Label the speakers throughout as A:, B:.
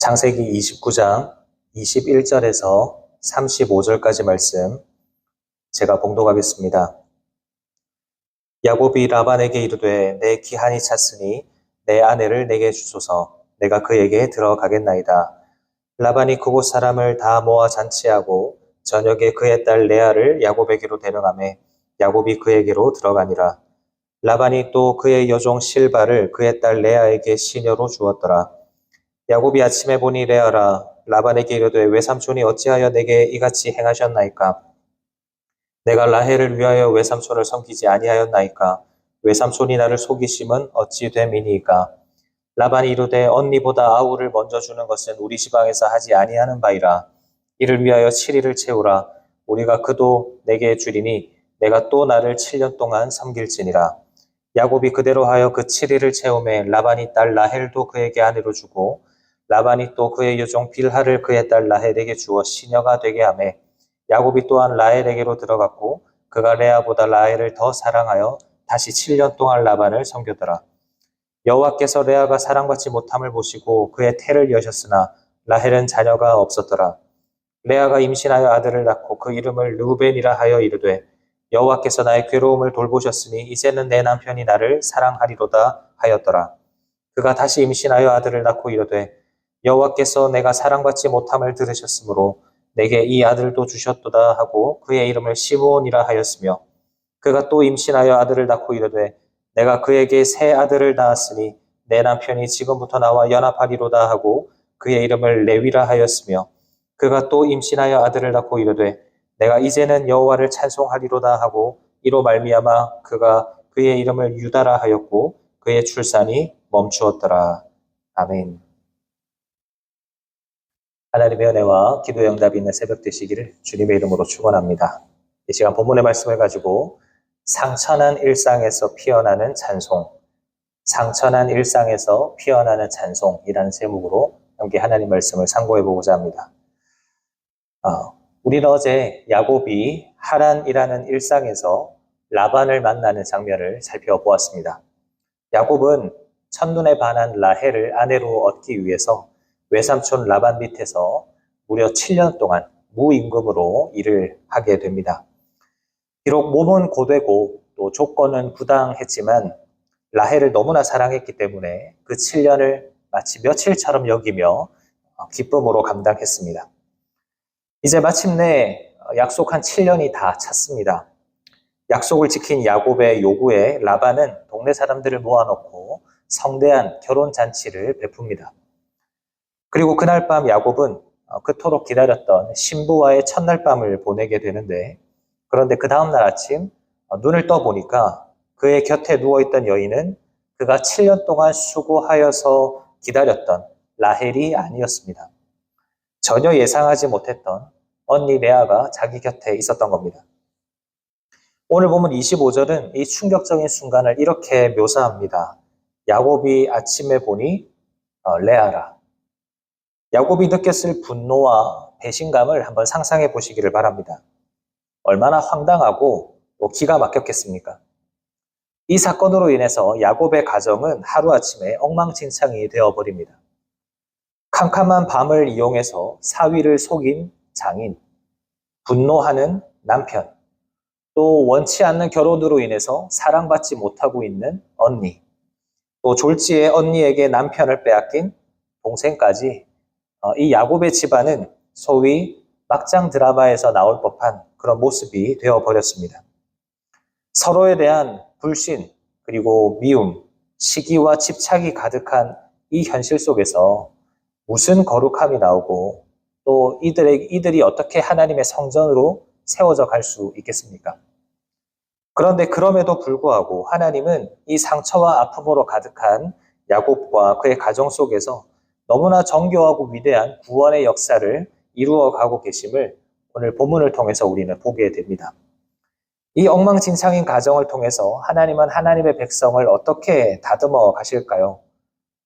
A: 창세기 29장 21절에서 35절까지 말씀 제가 봉독하겠습니다. 야곱이 라반에게 이르되 내 기한이 찼으니 내 아내를 내게 주소서. 내가 그에게 들어가겠나이다. 라반이 그곳 사람을 다 모아 잔치하고 저녁에 그의 딸 레아를 야곱에게로 데려가매 야곱이 그에게로 들어가니라. 라반이 또 그의 여종 실바를 그의 딸 레아에게 시녀로 주었더라. 야곱이 아침에 보니 레아라 라반에게 이르되 외삼촌이 어찌하여 내게 이같이 행하셨나이까? 내가 라헬을 위하여 외삼촌을 섬기지 아니하였나이까? 외삼촌이 나를 속이심은 어찌 됨이니이까? 라반이 이르되 언니보다 아우를 먼저 주는 것은 우리 지방에서 하지 아니하는 바이라. 이를 위하여 7일을 채우라. 우리가 그도 내게 주리니 내가 또 나를 7년 동안 섬길지니라. 야곱이 그대로 하여 그 7일을 채우매 라반이 딸 라헬도 그에게 아내로 주고 라반이 또 그의 여종 빌하를 그의 딸 라헬에게 주어 시녀가 되게 하매 야곱이 또한 라헬에게로 들어갔고 그가 레아보다 라헬을 더 사랑하여 다시 7년 동안 라반을 섬겼더라. 여호와께서 레아가 사랑받지 못함을 보시고 그의 태를 여셨으나 라헬은 자녀가 없었더라. 레아가 임신하여 아들을 낳고 그 이름을 르우벤이라 하여 이르되 여호와께서 나의 괴로움을 돌보셨으니 이제는 내 남편이 나를 사랑하리로다 하였더라. 그가 다시 임신하여 아들을 낳고 이르되 여호와께서 내가 사랑받지 못함을 들으셨으므로 내게 이 아들도 주셨도다 하고 그의 이름을 시므온이라 하였으며 그가 또 임신하여 아들을 낳고 이르되 내가 그에게 새 아들을 낳았으니 내 남편이 지금부터 나와 연합하리로다 하고 그의 이름을 레위라 하였으며 그가 또 임신하여 아들을 낳고 이르되 내가 이제는 여호와를 찬송하리로다 하고 이로 말미암아 그가 그의 이름을 유다라 하였고 그의 출산이 멈추었더라. 아멘. 하나님의 은혜와 기도 응답이 있는 새벽 되시기를 주님의 이름으로 축원합니다. 이 시간 본문의 말씀을 가지고 상처난 일상에서 피어나는 찬송, 상처난 일상에서 피어나는 찬송이라는 제목으로 함께 하나님 말씀을 상고해 보고자 합니다. 우리는 어제 야곱이 하란이라는 일상에서 라반을 만나는 장면을 살펴보았습니다. 야곱은 첫눈에 반한 라헬을 아내로 얻기 위해서 외삼촌 라반 밑에서 무려 7년 동안 무임금으로 일을 하게 됩니다. 비록 몸은 고되고 또 조건은 부당했지만 라헬을 너무나 사랑했기 때문에 그 7년을 마치 며칠처럼 여기며 기쁨으로 감당했습니다. 이제 마침내 약속한 7년이 다 찼습니다. 약속을 지킨 야곱의 요구에 라반은 동네 사람들을 모아놓고 성대한 결혼잔치를 베풉니다. 그리고 그날 밤 야곱은 그토록 기다렸던 신부와의 첫날 밤을 보내게 되는데 그런데 그 다음날 아침 눈을 떠보니까 그의 곁에 누워있던 여인은 그가 7년 동안 수고하여서 기다렸던 라헬이 아니었습니다. 전혀 예상하지 못했던 언니 레아가 자기 곁에 있었던 겁니다. 오늘 보면 25절은 이 충격적인 순간을 이렇게 묘사합니다. 야곱이 아침에 보니 레아라. 야곱이 느꼈을 분노와 배신감을 한번 상상해 보시기를 바랍니다. 얼마나 황당하고 또 기가 막혔겠습니까? 이 사건으로 인해서 야곱의 가정은 하루아침에 엉망진창이 되어버립니다. 캄캄한 밤을 이용해서 사위를 속인 장인, 분노하는 남편, 또 원치 않는 결혼으로 인해서 사랑받지 못하고 있는 언니, 또 졸지에 언니에게 남편을 빼앗긴 동생까지 이 야곱의 집안은 소위 막장 드라마에서 나올 법한 그런 모습이 되어버렸습니다. 서로에 대한 불신, 그리고 미움, 시기와 집착이 가득한 이 현실 속에서 무슨 거룩함이 나오고 또 이들이 어떻게 하나님의 성전으로 세워져 갈 수 있겠습니까? 그런데 그럼에도 불구하고 하나님은 이 상처와 아픔으로 가득한 야곱과 그의 가정 속에서 너무나 정교하고 위대한 구원의 역사를 이루어가고 계심을 오늘 본문을 통해서 우리는 보게 됩니다. 이 엉망진창인 가정을 통해서 하나님은 하나님의 백성을 어떻게 다듬어 가실까요?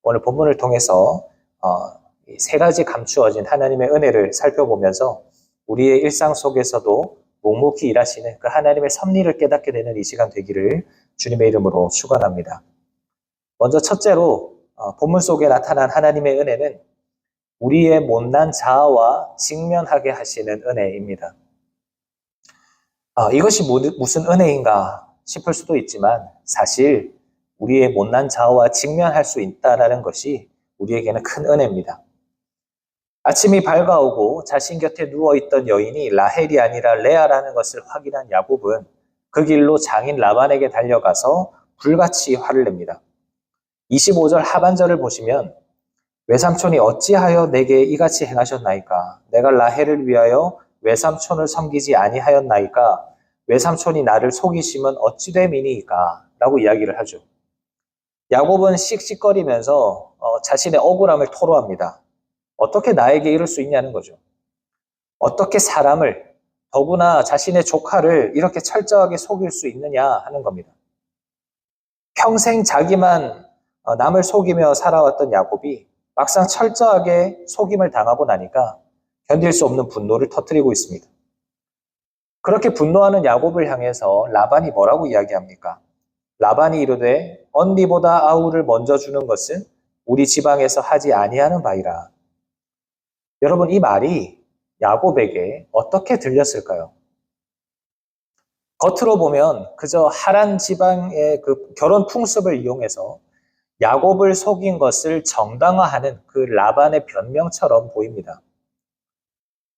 A: 오늘 본문을 통해서 세 가지 감추어진 하나님의 은혜를 살펴보면서 우리의 일상 속에서도 묵묵히 일하시는 그 하나님의 섭리를 깨닫게 되는 이 시간 되기를 주님의 이름으로 축원합니다. 먼저 첫째로 본문 속에 나타난 하나님의 은혜는 우리의 못난 자아와 직면하게 하시는 은혜입니다. 이것이 무슨 은혜인가 싶을 수도 있지만 사실 우리의 못난 자아와 직면할 수 있다는 것이 우리에게는 큰 은혜입니다. 아침이 밝아오고 자신 곁에 누워있던 여인이 라헬이 아니라 레아라는 것을 확인한 야곱은 그 길로 장인 라반에게 달려가서 불같이 화를 냅니다. 25절 하반절을 보시면 외삼촌이 어찌하여 내게 이같이 행하셨나이까? 내가 라헬을 위하여 외삼촌을 섬기지 아니하였나이까? 외삼촌이 나를 속이시면 어찌 됨이니까? 라고 이야기를 하죠. 야곱은 씩씩거리면서 자신의 억울함을 토로합니다. 어떻게 나에게 이럴 수 있냐는 거죠. 어떻게 사람을, 더구나 자신의 조카를 이렇게 철저하게 속일 수 있느냐 하는 겁니다. 평생 자기만 남을 속이며 살아왔던 야곱이 막상 철저하게 속임을 당하고 나니까 견딜 수 없는 분노를 터뜨리고 있습니다. 그렇게 분노하는 야곱을 향해서 라반이 뭐라고 이야기합니까? 라반이 이르되 언니보다 아우를 먼저 주는 것은 우리 지방에서 하지 아니하는 바이라. 여러분, 이 말이 야곱에게 어떻게 들렸을까요? 겉으로 보면 그저 하란 지방의 그 결혼 풍습을 이용해서 야곱을 속인 것을 정당화하는 그 라반의 변명처럼 보입니다.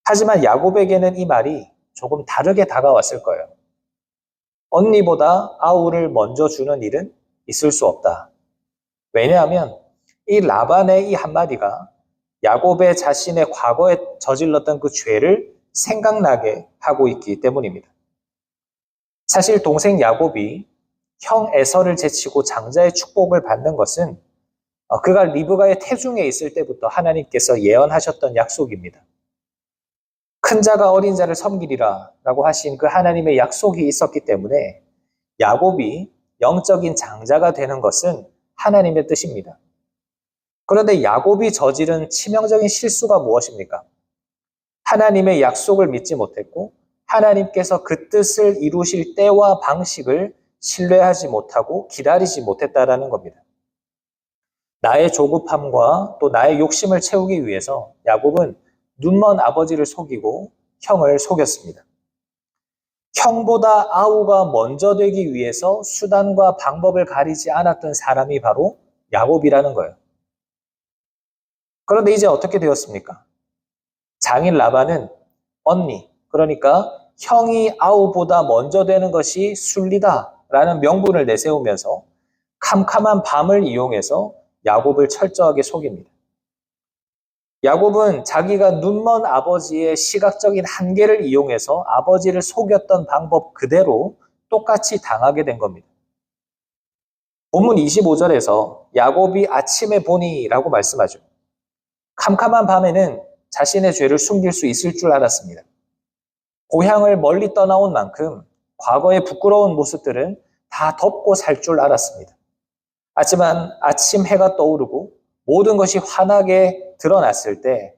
A: 하지만 야곱에게는 이 말이 조금 다르게 다가왔을 거예요. 언니보다 아우를 먼저 주는 일은 있을 수 없다. 왜냐하면 이 라반의 이 한마디가 야곱의 자신의 과거에 저질렀던 그 죄를 생각나게 하고 있기 때문입니다. 사실 동생 야곱이 형 에서를 제치고 장자의 축복을 받는 것은 그가 리브가의 태중에 있을 때부터 하나님께서 예언하셨던 약속입니다. 큰 자가 어린 자를 섬기리라 라고 하신 그 하나님의 약속이 있었기 때문에 야곱이 영적인 장자가 되는 것은 하나님의 뜻입니다. 그런데 야곱이 저지른 치명적인 실수가 무엇입니까? 하나님의 약속을 믿지 못했고 하나님께서 그 뜻을 이루실 때와 방식을 신뢰하지 못하고 기다리지 못했다라는 겁니다. 나의 조급함과 또 나의 욕심을 채우기 위해서 야곱은 눈먼 아버지를 속이고 형을 속였습니다. 형보다 아우가 먼저 되기 위해서 수단과 방법을 가리지 않았던 사람이 바로 야곱이라는 거예요. 그런데 이제 어떻게 되었습니까? 장인 라반은 언니, 그러니까 형이 아우보다 먼저 되는 것이 순리다라는 명분을 내세우면서 캄캄한 밤을 이용해서 야곱을 철저하게 속입니다. 야곱은 자기가 눈먼 아버지의 시각적인 한계를 이용해서 아버지를 속였던 방법 그대로 똑같이 당하게 된 겁니다. 본문 25절에서 야곱이 아침에 보니라고 말씀하죠. 캄캄한 밤에는 자신의 죄를 숨길 수 있을 줄 알았습니다. 고향을 멀리 떠나온 만큼 과거의 부끄러운 모습들은 다 덮고 살 줄 알았습니다. 하지만 아침 해가 떠오르고 모든 것이 환하게 드러났을 때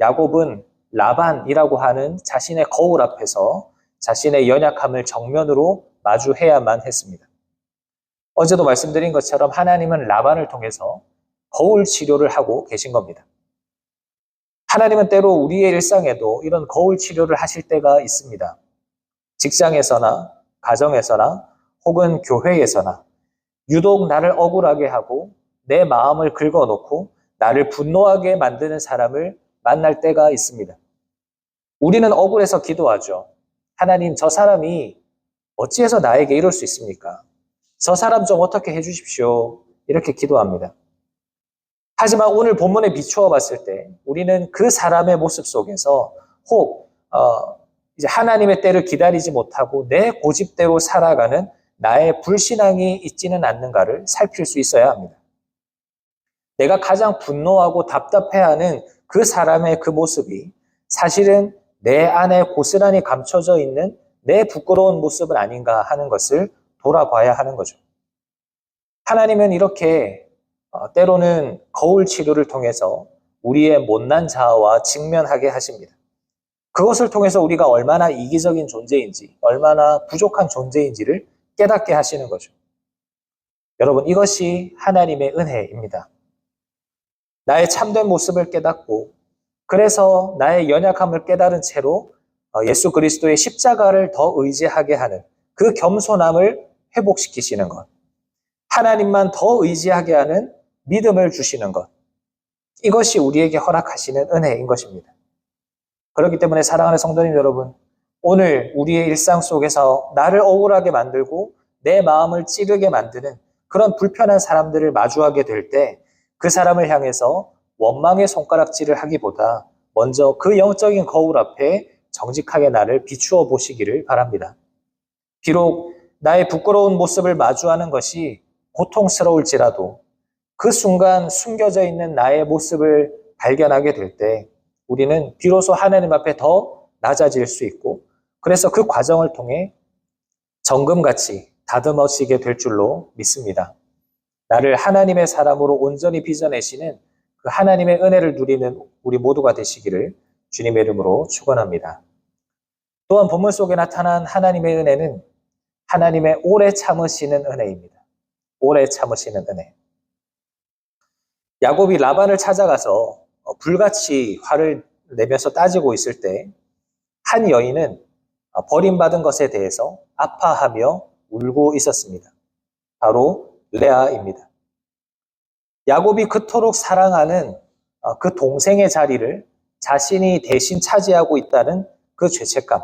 A: 야곱은 라반이라고 하는 자신의 거울 앞에서 자신의 연약함을 정면으로 마주해야만 했습니다. 어제도 말씀드린 것처럼 하나님은 라반을 통해서 거울 치료를 하고 계신 겁니다. 하나님은 때로 우리의 일상에도 이런 거울 치료를 하실 때가 있습니다. 직장에서나 가정에서나 혹은 교회에서나 유독 나를 억울하게 하고 내 마음을 긁어놓고 나를 분노하게 만드는 사람을 만날 때가 있습니다. 우리는 억울해서 기도하죠. 하나님, 저 사람이 어찌해서 나에게 이럴 수 있습니까? 저 사람 좀 어떻게 해주십시오. 이렇게 기도합니다. 하지만 오늘 본문에 비추어 봤을 때 우리는 그 사람의 모습 속에서 혹 이제 하나님의 때를 기다리지 못하고 내 고집대로 살아가는 나의 불신앙이 있지는 않는가를 살필 수 있어야 합니다. 내가 가장 분노하고 답답해하는 그 사람의 그 모습이 사실은 내 안에 고스란히 감춰져 있는 내 부끄러운 모습은 아닌가 하는 것을 돌아봐야 하는 거죠. 하나님은 이렇게 때로는 거울 치료를 통해서 우리의 못난 자아와 직면하게 하십니다. 그것을 통해서 우리가 얼마나 이기적인 존재인지, 얼마나 부족한 존재인지를 깨닫게 하시는 거죠. 여러분, 이것이 하나님의 은혜입니다. 나의 참된 모습을 깨닫고 그래서 나의 연약함을 깨달은 채로 예수 그리스도의 십자가를 더 의지하게 하는 그 겸손함을 회복시키시는 것. 하나님만 더 의지하게 하는 믿음을 주시는 것. 이것이 우리에게 허락하시는 은혜인 것입니다. 그렇기 때문에 사랑하는 성도님 여러분, 오늘 우리의 일상 속에서 나를 억울하게 만들고 내 마음을 찌르게 만드는 그런 불편한 사람들을 마주하게 될 때 그 사람을 향해서 원망의 손가락질을 하기보다 먼저 그 영적인 거울 앞에 정직하게 나를 비추어 보시기를 바랍니다. 비록 나의 부끄러운 모습을 마주하는 것이 고통스러울지라도 그 순간 숨겨져 있는 나의 모습을 발견하게 될 때 우리는 비로소 하나님 앞에 더 낮아질 수 있고 그래서 그 과정을 통해 정금같이 다듬어지게 될 줄로 믿습니다. 나를 하나님의 사람으로 온전히 빚어내시는 그 하나님의 은혜를 누리는 우리 모두가 되시기를 주님의 이름으로 축원합니다. 또한 본문 속에 나타난 하나님의 은혜는 하나님의 오래 참으시는 은혜입니다. 오래 참으시는 은혜. 야곱이 라반을 찾아가서 불같이 화를 내면서 따지고 있을 때 한 여인은 버림받은 것에 대해서 아파하며 울고 있었습니다. 바로 레아입니다. 야곱이 그토록 사랑하는 그 동생의 자리를 자신이 대신 차지하고 있다는 그 죄책감,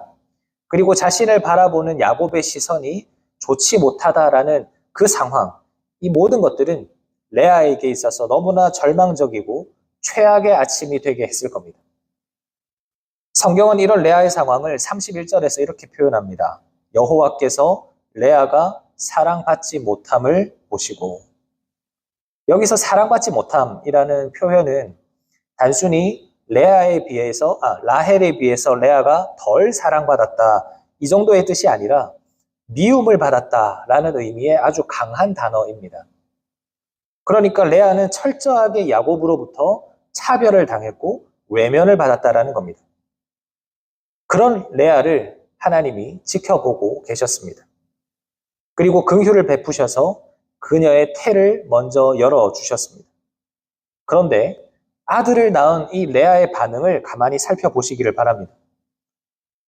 A: 그리고 자신을 바라보는 야곱의 시선이 좋지 못하다라는 그 상황, 이 모든 것들은 레아에게 있어서 너무나 절망적이고 최악의 아침이 되게 했을 겁니다. 성경은 이런 레아의 상황을 31절에서 이렇게 표현합니다. 여호와께서 레아가 사랑받지 못함을 보시고, 여기서 사랑받지 못함이라는 표현은 단순히 라헬에 비해서 레아가 덜 사랑받았다 이 정도의 뜻이 아니라 미움을 받았다라는 의미의 아주 강한 단어입니다. 그러니까 레아는 철저하게 야곱으로부터 차별을 당했고 외면을 받았다라는 겁니다. 그런 레아를 하나님이 지켜보고 계셨습니다. 그리고 긍휼을 베푸셔서 그녀의 태를 먼저 열어주셨습니다. 그런데 아들을 낳은 이 레아의 반응을 가만히 살펴보시기를 바랍니다.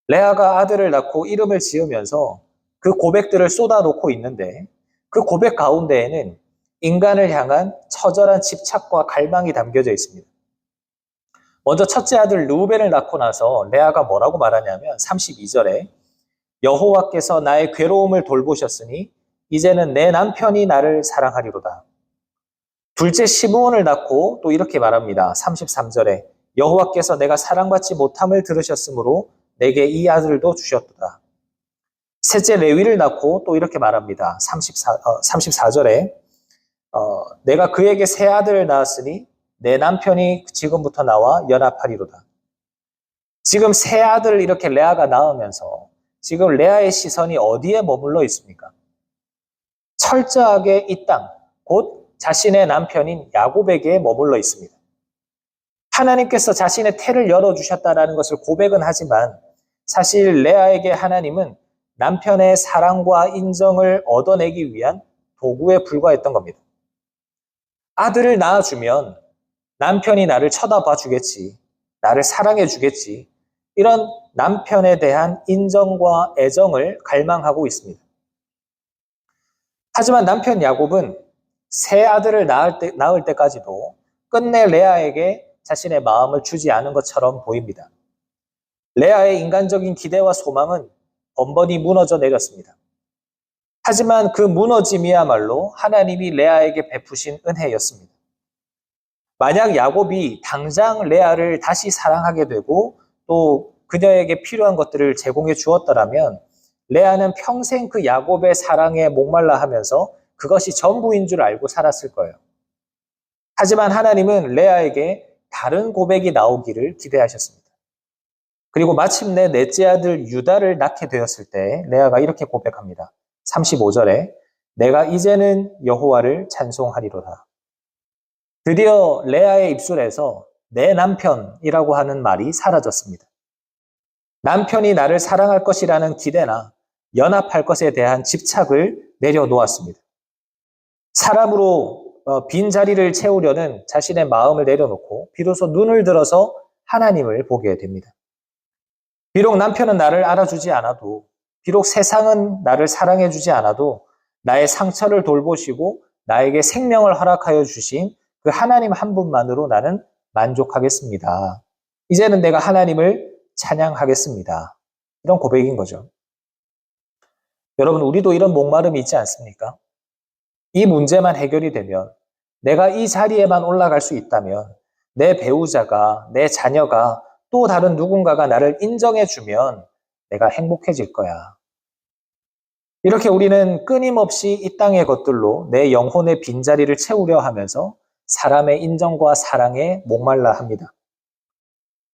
A: 레아가 아들을 낳고 이름을 지으면서 그 고백들을 쏟아놓고 있는데 그 고백 가운데에는 인간을 향한 처절한 집착과 갈망이 담겨져 있습니다. 먼저 첫째 아들 르우벤을 낳고 나서 레아가 뭐라고 말하냐면 32절에 여호와께서 나의 괴로움을 돌보셨으니 이제는 내 남편이 나를 사랑하리로다. 둘째 시므온을 낳고 또 이렇게 말합니다. 33절에 여호와께서 내가 사랑받지 못함을 들으셨으므로 내게 이 아들도 주셨도다. 셋째 레위를 낳고 또 이렇게 말합니다. 34절에 내가 그에게 새 아들을 낳았으니 내 남편이 지금부터 나와 연합하리로다. 지금 새 아들을 이렇게 레아가 낳으면서 지금 레아의 시선이 어디에 머물러 있습니까? 철저하게 이 땅, 곧 자신의 남편인 야곱에게 머물러 있습니다. 하나님께서 자신의 태를 열어주셨다라는 것을 고백은 하지만 사실 레아에게 하나님은 남편의 사랑과 인정을 얻어내기 위한 도구에 불과했던 겁니다. 아들을 낳아주면 남편이 나를 쳐다봐 주겠지, 나를 사랑해 주겠지, 이런 남편에 대한 인정과 애정을 갈망하고 있습니다. 하지만 남편 야곱은 새 아들을 낳을 때까지도 끝내 레아에게 자신의 마음을 주지 않은 것처럼 보입니다. 레아의 인간적인 기대와 소망은 번번이 무너져 내렸습니다. 하지만 그 무너짐이야말로 하나님이 레아에게 베푸신 은혜였습니다. 만약 야곱이 당장 레아를 다시 사랑하게 되고 또 그녀에게 필요한 것들을 제공해 주었더라면 레아는 평생 그 야곱의 사랑에 목말라 하면서 그것이 전부인 줄 알고 살았을 거예요. 하지만 하나님은 레아에게 다른 고백이 나오기를 기대하셨습니다. 그리고 마침내 넷째 아들 유다를 낳게 되었을 때 레아가 이렇게 고백합니다. 35절에 내가 이제는 여호와를 찬송하리로다. 드디어 레아의 입술에서 내 남편이라고 하는 말이 사라졌습니다. 남편이 나를 사랑할 것이라는 기대나 연합할 것에 대한 집착을 내려놓았습니다. 사람으로 빈 자리를 채우려는 자신의 마음을 내려놓고 비로소 눈을 들어서 하나님을 보게 됩니다. 비록 남편은 나를 알아주지 않아도, 비록 세상은 나를 사랑해주지 않아도 나의 상처를 돌보시고 나에게 생명을 허락하여 주신 그 하나님 한 분만으로 나는 만족하겠습니다. 이제는 내가 하나님을 찬양하겠습니다. 이런 고백인 거죠. 여러분, 우리도 이런 목마름이 있지 않습니까? 이 문제만 해결이 되면, 내가 이 자리에만 올라갈 수 있다면, 내 배우자가, 내 자녀가, 또 다른 누군가가 나를 인정해주면 내가 행복해질 거야. 이렇게 우리는 끊임없이 이 땅의 것들로 내 영혼의 빈자리를 채우려 하면서 사람의 인정과 사랑에 목말라 합니다.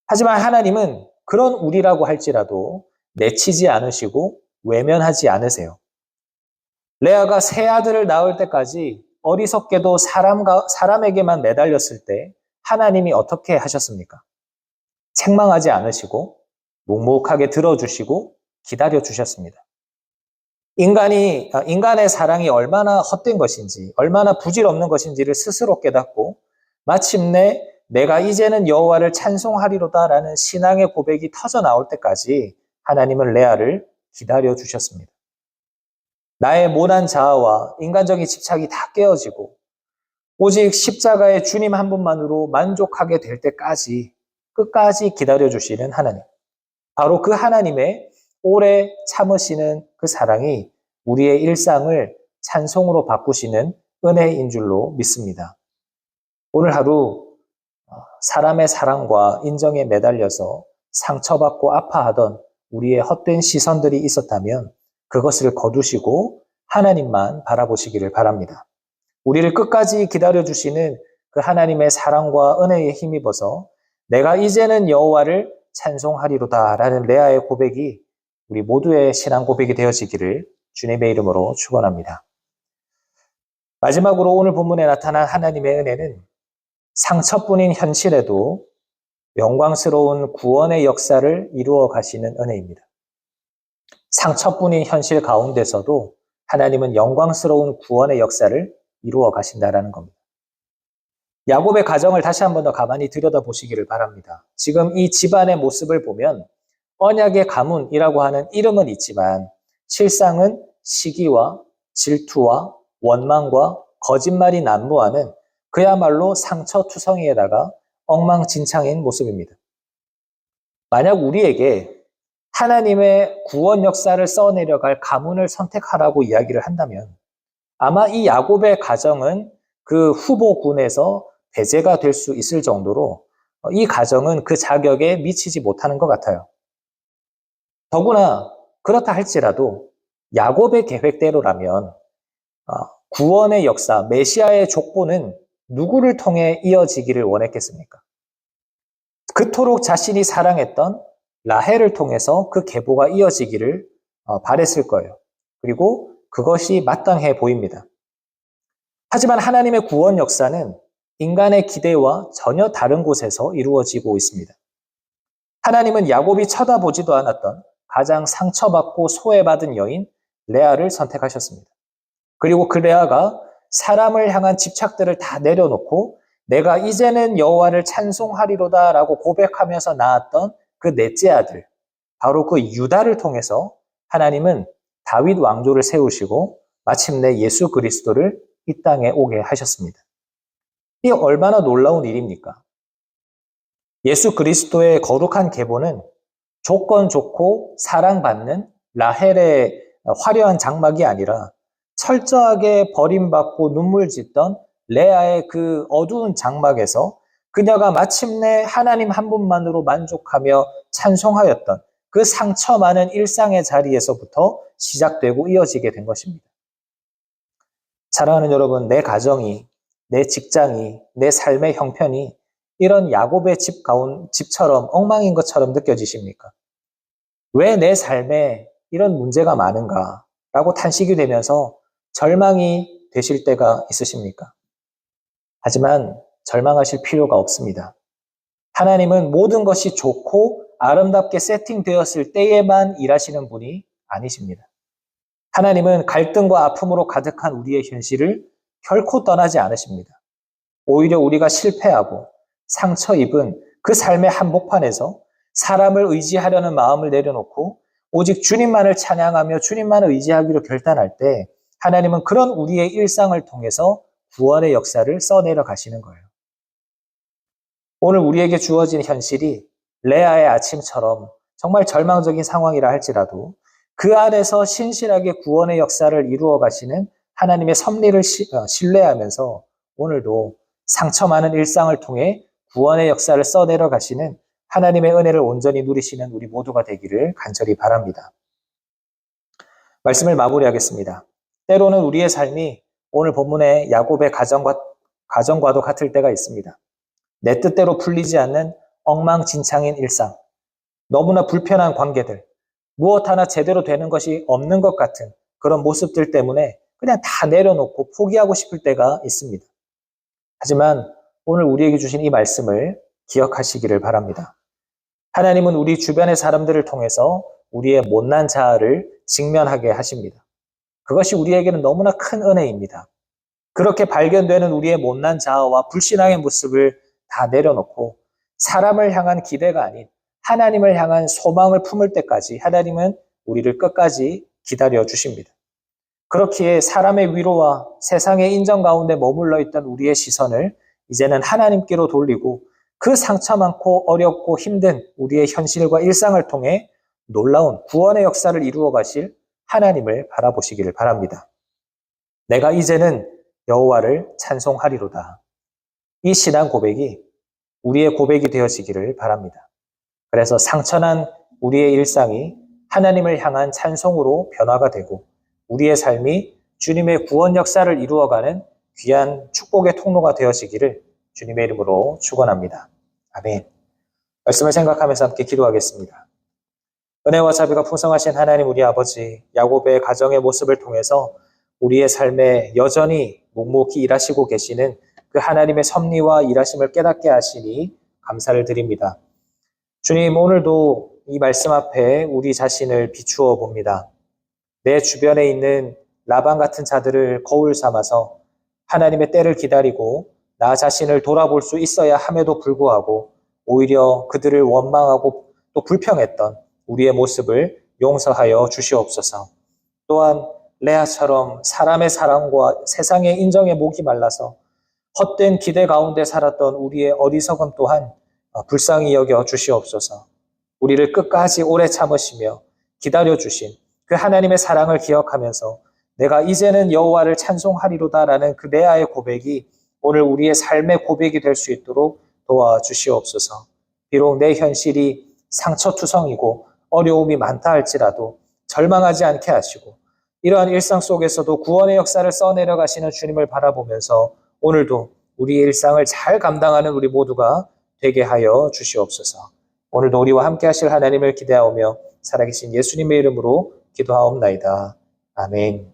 A: 하지만 하나님은 그런 우리라고 할지라도 내치지 않으시고 외면하지 않으세요. 레아가 새 아들을 낳을 때까지 어리석게도 사람에게만 매달렸을 때 하나님이 어떻게 하셨습니까? 책망하지 않으시고 묵묵하게 들어주시고 기다려주셨습니다. 인간의 사랑이 얼마나 헛된 것인지, 얼마나 부질없는 것인지를 스스로 깨닫고 마침내 내가 이제는 여호와를 찬송하리로다라는 신앙의 고백이 터져 나올 때까지 하나님은 레아를 기다려 주셨습니다. 나의 모난 자아와 인간적인 집착이 다 깨어지고 오직 십자가의 주님 한 분만으로 만족하게 될 때까지 끝까지 기다려 주시는 하나님. 바로 그 하나님의 오래 참으시는 그 사랑이 우리의 일상을 찬송으로 바꾸시는 은혜인 줄로 믿습니다. 오늘 하루 사람의 사랑과 인정에 매달려서 상처받고 아파하던 우리의 헛된 시선들이 있었다면 그것을 거두시고 하나님만 바라보시기를 바랍니다. 우리를 끝까지 기다려주시는 그 하나님의 사랑과 은혜에 힘입어서 내가 이제는 여호와를 찬송하리로다 라는 레아의 고백이 우리 모두의 신앙 고백이 되어지기를 주님의 이름으로 축원합니다. 마지막으로 오늘 본문에 나타난 하나님의 은혜는 상처뿐인 현실에도 영광스러운 구원의 역사를 이루어 가시는 은혜입니다. 상처뿐인 현실 가운데서도 하나님은 영광스러운 구원의 역사를 이루어 가신다라는 겁니다. 야곱의 가정을 다시 한 번 더 가만히 들여다보시기를 바랍니다. 지금 이 집안의 모습을 보면 언약의 가문이라고 하는 이름은 있지만 실상은 시기와 질투와 원망과 거짓말이 난무하는 그야말로 상처투성이에다가 엉망진창인 모습입니다. 만약 우리에게 하나님의 구원 역사를 써내려갈 가문을 선택하라고 이야기를 한다면 아마 이 야곱의 가정은 그 후보군에서 배제가 될 수 있을 정도로 이 가정은 그 자격에 미치지 못하는 것 같아요. 더구나 그렇다 할지라도 야곱의 계획대로라면 구원의 역사, 메시아의 족보는 누구를 통해 이어지기를 원했겠습니까? 그토록 자신이 사랑했던 라헬을 통해서 그 계보가 이어지기를 바랬을 거예요. 그리고 그것이 마땅해 보입니다. 하지만 하나님의 구원 역사는 인간의 기대와 전혀 다른 곳에서 이루어지고 있습니다. 하나님은 야곱이 쳐다보지도 않았던 가장 상처받고 소외받은 여인 레아를 선택하셨습니다. 그리고 그 레아가 사람을 향한 집착들을 다 내려놓고 내가 이제는 여호와를 찬송하리로다 라고 고백하면서 낳았던 그 넷째 아들, 바로 그 유다를 통해서 하나님은 다윗 왕조를 세우시고 마침내 예수 그리스도를 이 땅에 오게 하셨습니다. 이 얼마나 놀라운 일입니까? 예수 그리스도의 거룩한 계보는 조건 좋고 사랑받는 라헬의 화려한 장막이 아니라 철저하게 버림받고 눈물 짓던 레아의 그 어두운 장막에서 그녀가 마침내 하나님 한 분만으로 만족하며 찬송하였던 그 상처 많은 일상의 자리에서부터 시작되고 이어지게 된 것입니다. 사랑하는 여러분, 내 가정이, 내 직장이, 내 삶의 형편이 이런 야곱의 집처럼 엉망인 것처럼 느껴지십니까? 왜 내 삶에 이런 문제가 많은가? 라고 탄식이 되면서 절망이 되실 때가 있으십니까? 하지만 절망하실 필요가 없습니다. 하나님은 모든 것이 좋고 아름답게 세팅되었을 때에만 일하시는 분이 아니십니다. 하나님은 갈등과 아픔으로 가득한 우리의 현실을 결코 떠나지 않으십니다. 오히려 우리가 실패하고 상처 입은 그 삶의 한복판에서 사람을 의지하려는 마음을 내려놓고 오직 주님만을 찬양하며 주님만을 의지하기로 결단할 때 하나님은 그런 우리의 일상을 통해서 구원의 역사를 써내려 가시는 거예요. 오늘 우리에게 주어진 현실이 레아의 아침처럼 정말 절망적인 상황이라 할지라도 그 안에서 신실하게 구원의 역사를 이루어 가시는 하나님의 섭리를 신뢰하면서 오늘도 상처 많은 일상을 통해 구원의 역사를 써내려 가시는 하나님의 은혜를 온전히 누리시는 우리 모두가 되기를 간절히 바랍니다. 말씀을 마무리하겠습니다. 때로는 우리의 삶이 오늘 본문의 야곱의 가정과도 같을 때가 있습니다. 내 뜻대로 풀리지 않는 엉망진창인 일상, 너무나 불편한 관계들, 무엇 하나 제대로 되는 것이 없는 것 같은 그런 모습들 때문에 그냥 다 내려놓고 포기하고 싶을 때가 있습니다. 하지만 오늘 우리에게 주신 이 말씀을 기억하시기를 바랍니다. 하나님은 우리 주변의 사람들을 통해서 우리의 못난 자아를 직면하게 하십니다. 그것이 우리에게는 너무나 큰 은혜입니다. 그렇게 발견되는 우리의 못난 자아와 불신앙의 모습을 다 내려놓고 사람을 향한 기대가 아닌 하나님을 향한 소망을 품을 때까지 하나님은 우리를 끝까지 기다려 주십니다. 그렇기에 사람의 위로와 세상의 인정 가운데 머물러 있던 우리의 시선을 이제는 하나님께로 돌리고 그 상처 많고 어렵고 힘든 우리의 현실과 일상을 통해 놀라운 구원의 역사를 이루어 가실 하나님을 바라보시기를 바랍니다. 내가 이제는 여호와를 찬송하리로다. 이 신앙 고백이 우리의 고백이 되어지기를 바랍니다. 그래서 상처난 우리의 일상이 하나님을 향한 찬송으로 변화가 되고 우리의 삶이 주님의 구원 역사를 이루어가는 귀한 축복의 통로가 되어지기를 주님의 이름으로 축원합니다. 아멘. 말씀을 생각하면서 함께 기도하겠습니다. 은혜와 자비가 풍성하신 하나님 우리 아버지, 야곱의 가정의 모습을 통해서 우리의 삶에 여전히 묵묵히 일하시고 계시는 그 하나님의 섭리와 일하심을 깨닫게 하시니 감사를 드립니다. 주님, 오늘도 이 말씀 앞에 우리 자신을 비추어 봅니다. 내 주변에 있는 라반 같은 자들을 거울 삼아서 하나님의 때를 기다리고 나 자신을 돌아볼 수 있어야 함에도 불구하고 오히려 그들을 원망하고 또 불평했던 우리의 모습을 용서하여 주시옵소서. 또한 레아처럼 사람의 사랑과 세상의 인정에 목이 말라서 헛된 기대 가운데 살았던 우리의 어리석음 또한 불쌍히 여겨 주시옵소서. 우리를 끝까지 오래 참으시며 기다려주신 그 하나님의 사랑을 기억하면서 내가 이제는 여호와를 찬송하리로다라는 그 레아의 고백이 오늘 우리의 삶의 고백이 될 수 있도록 도와주시옵소서. 비록 내 현실이 상처투성이고 어려움이 많다 할지라도 절망하지 않게 하시고 이러한 일상 속에서도 구원의 역사를 써내려 가시는 주님을 바라보면서 오늘도 우리의 일상을 잘 감당하는 우리 모두가 되게 하여 주시옵소서. 오늘도 우리와 함께 하실 하나님을 기대하오며 살아계신 예수님의 이름으로 기도하옵나이다. 아멘.